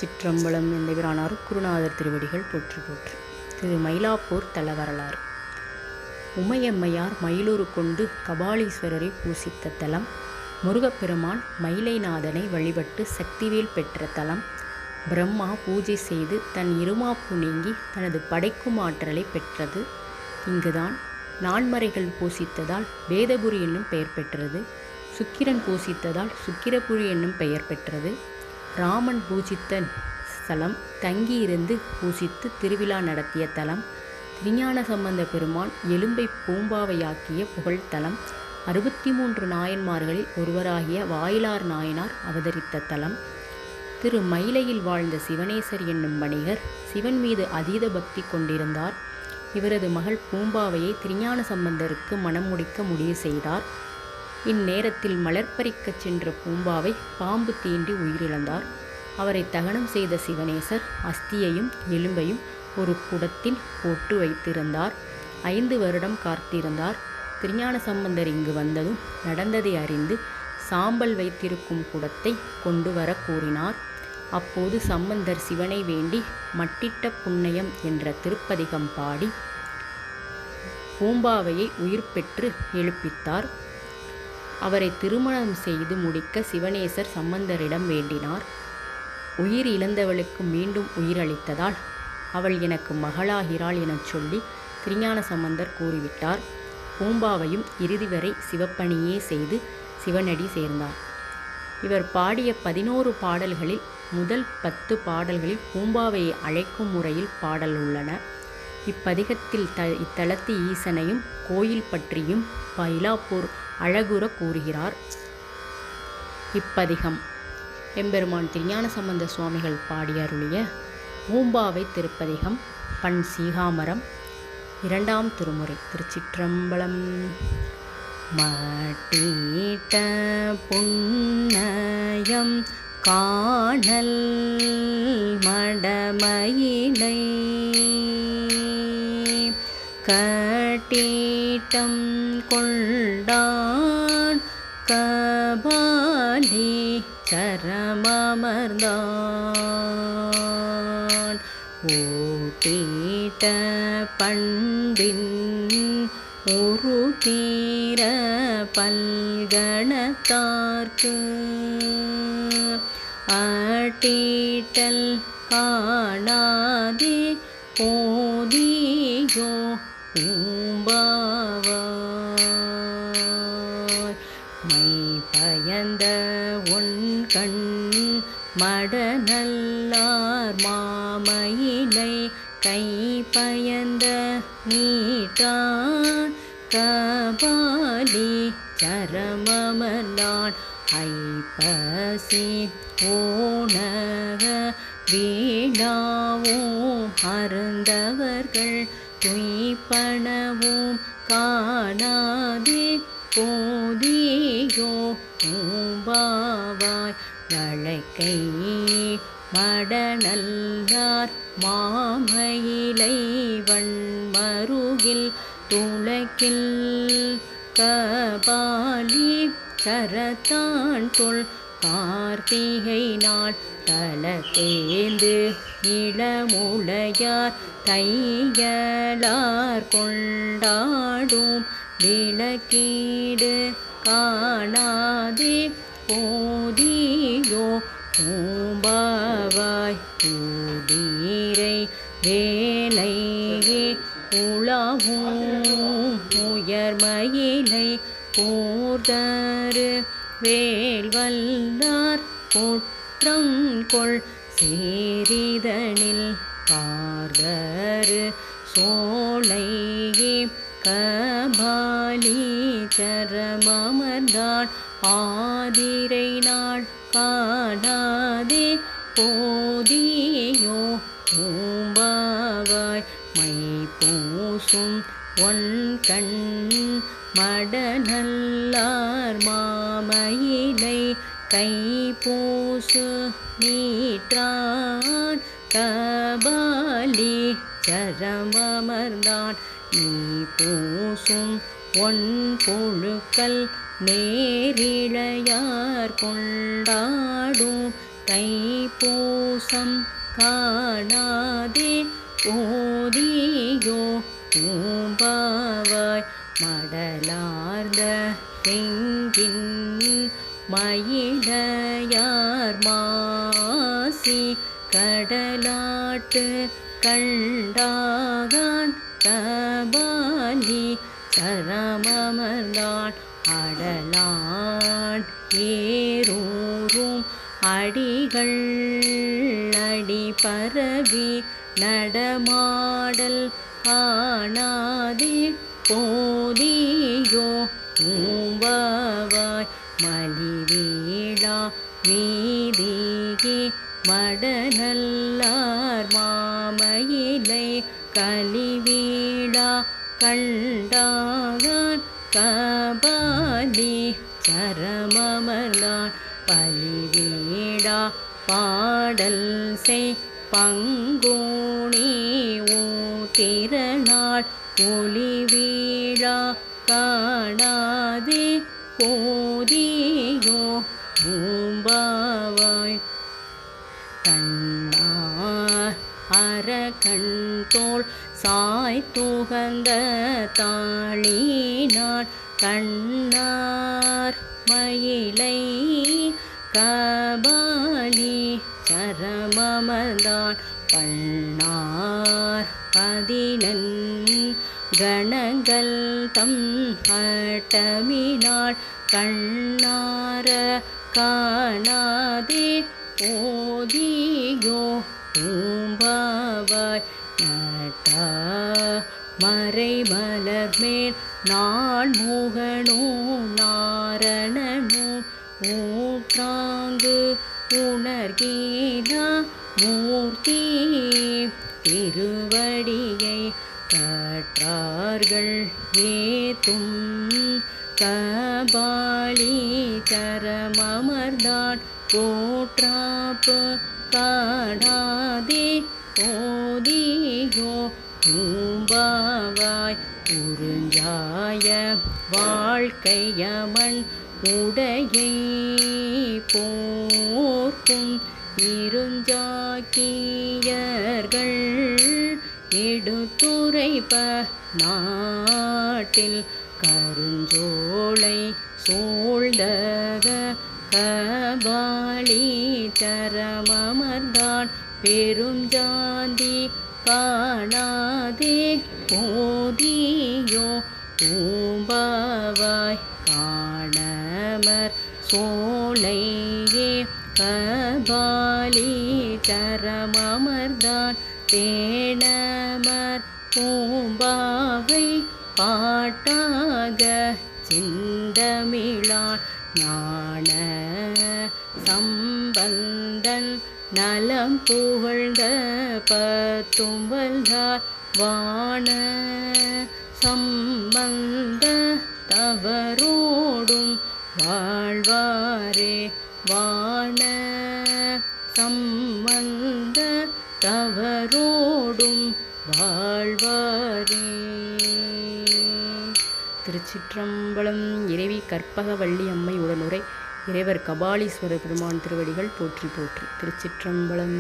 திருச்சிற்றம்பலம் எந்தவிரான் அருட்குருநாதர் திருவடிகள் போற்றி போற்றி. திரு மயிலாப்பூர் தல வரலாறு. உமையம்மையார் மயிலூரு கொண்டு கபாலீஸ்வரரை பூசித்த தலம். முருகப்பெருமான் மயிலைநாதனை வழிபட்டு சக்திவேல் பெற்ற தலம். பிரம்மா பூஜை செய்து தன் இருமாப்பு நீங்கி தனது படைக்கும் ஆற்றலை பெற்றது. இங்குதான் நான்மறைகள் பூசித்ததால் வேதபுரி என்னும் பெயர் பெற்றது. சுக்கிரன் பூசித்ததால் சுக்கிரபுரி என்னும் பெயர் பெற்றது. ராமன் பூஜித்த ஸ்தலம், தங்கியிருந்து பூசித்து திருவிழா நடத்திய தலம். திருஞான சம்பந்த பெருமான் எலும்பை பூம்பாவையாக்கிய புகழ்த்தலம். 63 நாயன்மார்களில் ஒருவராகிய வாயிலார் நாயனார் அவதரித்த தலம். திரு மயிலையில் வாழ்ந்த சிவனேசர் என்னும் வணிகர் சிவன் மீது அதீத பக்தி கொண்டிருந்தார். இவரது மகள் பூம்பாவையை திருஞான சம்பந்தருக்கு மணம் முடிக்க முடிவு செய்தார். இந்நேரத்தில் மலர்பறிக்கச் சென்ற பூம்பாவை பாம்பு தீண்டி உயிரிழந்தார். அவரை தகனம் செய்த சிவனேசர் அஸ்தியையும் எலும்பையும் ஒரு குடத்தில் போட்டு வைத்திருந்தார். 5 வருடம் காத்திருந்தார். திருஞான சம்பந்தர் இங்கு வந்ததும் நடந்ததை அறிந்து சாம்பல் வைத்திருக்கும் குடத்தை கொண்டு வர கூறினார். அப்போது சம்பந்தர் சிவனை வேண்டி மட்டிட்ட புண்ணியம் என்ற திருப்பதிகம் பாடி பூம்பாவையை உயிர் பெற்று எழுப்பித்தார். அவரை திருமணம் செய்து முடிக்க சிவனேசர் சம்பந்தரிடம் வேண்டினார். உயிர் இழந்தவளுக்கு மீண்டும் உயிரளித்ததால் அவள் எனக்கு மகளாகிறாள் எனச் சொல்லி திருஞான சம்பந்தர் கூறிவிட்டார். பூம்பாவையும் இறுதி வரை சிவப்பணியே செய்து சிவனடி சேர்ந்தார். இவர் பாடிய 11 பாடல்களில் முதல் 10 பாடல்களில் பூம்பாவையை அழைக்கும் முறையில் பாடல் உள்ளன. இப்பதிகத்தில் இத்தலத்து ஈசனையும் கோயில் பற்றியும் மயிலாப்பூர் அழகுற கூறுகிறார். இப்பதிகம் எம்பெருமான் திருஞான சம்பந்த சுவாமிகள் பாடி அருளிய பூம்பாவை திருப்பதிகம். பண் சீகாமரம். 2ஆம் திருமுறை. திருச்சிற்றம்பலம். மட்டிட்ட புன்னயம் காணல் மடமயிலை கட்டீட்டம் கொண்டான் கபாலி சரமமர்ந்தான் ஓட்டீட்ட பண்பின் ஒரு தீர பல்கணத்தார்க்கு அட்டீட்டல் காணாதே போதியோ பூம்பாவாய் மை பயந்த உன் கண் மடநல்லார் மாமயிலை கை பயந்த நீட்டான் கபாலி சரமமர்ந்தான் ஐப்பசி ஓணக வீணாவும் அருந்தவர்கள் துய்ப்பனவும் காணாதே போதியோ பூம்பாவாய் வளைக்கை மடநல்லார் மாமயிலை வண்மருகில் துளக்கில் கபாலி கரத்தான் தொல் கார்த்திகை நாள் தலத்தேந்து இளமுலையார் தையலார் கொண்டாடும் விளக்கீடு காணாதே போதியோ பூம்பாவாய் கூடீரை வேலை உலாவும் உயர்மயிலை போர்தரு வேல்வல்லார் குற்றம் கொள் சேரிதனில் பார்தரு சோலையே கபாலி சரமமர்ந்தான் ஆதிரை நாள் காணாதே போதியோ பூம்பாவாய் மை பூசும் ஒன் கண் மடநல்லார் மாமயிலை கை பூசு நீற்றான் கபாலி சரமமர்ந்தான் நீ பூசும் ஒன் பொழுக்கல் நேரிழையார் கொண்டாடும் தைப்பூசம் காணாதே போதியோ பூம்பாவாய் மடலார்ந்த செங்கின் மயிலையார் மாசி கடலாட்டு கண்டாகான் கபாலி சரமமர்ந்தான் அடலான் ஏரூரும் அடிகள் அடி பரவி நடமாடல் காணாதே போதியோ பூம்பாவாய் மலிவேளா வீதியே மடநல்லார் மாமயிலை கலிவீழா கண்டாகான் கபாலி சரமமர்ந்தான் பலிவீழா பாடல் செய் பங்குனி ஊத்திரநாள் ஒளிவீழா காணாதே போதியோ பூம்பாவாய் கண்ணார் அரகண்தோள் சாய்த்துகந்த தாளினான் கண்ணார் மயிலை கபாலி சரமமர்ந்தான் பண்ணார் பதினெண் கணங்கள் தம் அட்டமினாள் கண்ணார காணாதே போதியோ பூம்பாவாய் நட்டா மறைமலர் மேல் நான் முகனோ நாரணனோ ஊற்றாங்கு உணர்கீழா மூர்த்தி திருவடியை கற்றார்கள் ஏத்தும் கபாலி சரமமர்ந்தான் போற்றாப்பு பாடாதே போதியோ பூம்பாவாய் உறுஞ்சாய வாழ்க்கையமன் உடையை போர்க்கும் இருஞ்சாக்கியர்கள் எடுத்துரைப்ப நாட்டில் கருஞ்சோலை சூழ்ந்தக கபாலி சரமமர்ந்தான் பெரும் ஜாந்தி காணாதே போதியோ பூம்பாவாய் காணமர் சோலையே கபாலி சரமமர்ந்தான் தேனமர் பூம்பாவை பாட்டாக சிந்தமிழான் ஞான சம்பந்தன் நலம் புகழ்ந்த பத்தும் வல்லார் வான சம்பந்த தவரோடும் வாழ்வாரே வான சம்பந்த தவரோடும் வாழ்வாரே. திருச்சிற்றம்பலம். இறைவி கற்பகவள்ளி அம்மை உடனுரை. இறைவர் கபாலீஸ்வரர் பெருமான் திருவடிகள் போற்றி போற்றி. திருச்சிற்றம்பலம்.